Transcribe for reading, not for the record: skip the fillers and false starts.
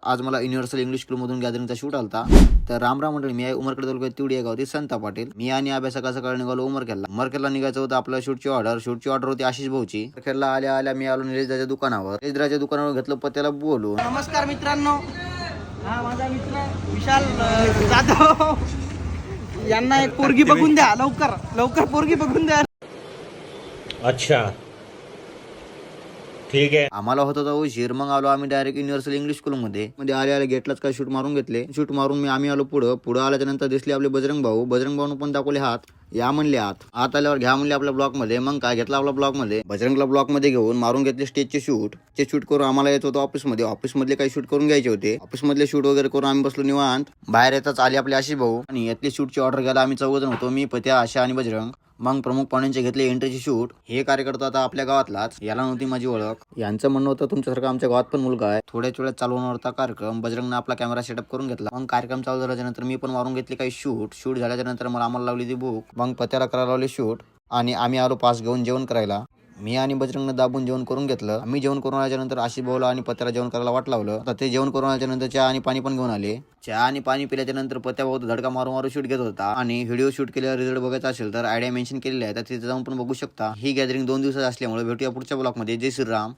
आज मला universal English school मधून गॅदरिंगचा शूट आलता. तर राम मंडळी, मी आहे उमरखेड तालुक्यात तिवडी या गावती संता पाटील. मी आणि अभ्यास सकाळ निघालो उमरखेडला निघायचं होतं. आपल्या शूटची ऑर्डर होती आशिष भाऊची. उमरखेडला आल्या मी आलो निलेशदाच्या दुकानावर. निलेशदाच्या दुकानावर घेतलं पत्याला बोलून. नमस्कार मित्रांनो, हा माझा मित्र विशाल जाधव. यांना एक पोरगी बघून द्या, लवकर पोरगी बघून द्या. अच्छा ठीक आहे. आम्हाला होत होता उशीर. मग आलो आम्ही डायरेक्ट युनिव्हर्सल इंग्लिश स्कूल मध्ये आले गेटलाच काय शूट मारून घेतले. शूट मारून आम्ही आलो पुढं आल्याच्या नंतर दिसले आपले बजरंग भाऊन पण दाखवले हात. या म्हणले आत आल्यावर घ्या म्हणले आपल्या ब्लॉक मध्ये. मग काय घेतला आपला ब्लॉक मध्ये, बजरंगला ब्लॉक मध्ये घेऊन मारून घेतले स्टेजचे शूट करून आम्हाला येत होतं ऑफिस मधले काही शूट करून घ्यायचे होते. ऑफिस मधले शूट वगैरे करून आम्ही बसलो निवांत. बाहेर येताच आले आपले आशिष भाऊ आणि यातली शूटची ऑर्डर घ्यायला आम्ही 14 जण होतो. मी, पत्या, आशा आणि बजरंग. मग प्रमुख पाहुण्यांचे घेतले एंट्रीचे शूट. हे कार्यकर्ता आता आपल्या गावातलाच, याला नव्हती माझी ओळख. यांचं म्हणणं होतं तुमच्यासारखं आमच्या गावात पण मुलगा आहे. थोड्याच वेळात चालू होणार होता कार्यक्रम. बजरंगने आपला कॅमेरा सेटअप करून घेतला. मग कार्यक्रम चालू झाल्याच्या नंतर मी पण मारून घेतले काही शूट झाल्याच्या नंतर आम्हाला लावली ती भूक. मग पत्याला करायला लावले शूट आणि आम्ही आलो पास घेऊन जेवण करायला. मी आणि बजरंगने दाबून जेवण करून घेतलं. आम्ही जेवण करून आल्याच्या नंतर आशिष भाऊला आणि पत्याला जेवण करायला वाट लावलं. आता ते जेवण करून आल्याच्या नंतर चहा आणि पाणी पण घेऊन आले. चहा आणि पाणी पिल्याच्या नंतर पत्या भाऊ धडका मारू शूट घेत होता. आणि व्हिडिओ शूट केल्यावर रिझल्ट बघायचा असेल तर आयडिया मेन्शन केलेला आहे, तर तिथे जाऊन पण बघू शकता. ही गॅदरिंग 2 दिवसात असल्यामुळे भेटूया पुढच्या ब्लॉगमध्ये. जय श्रीराम.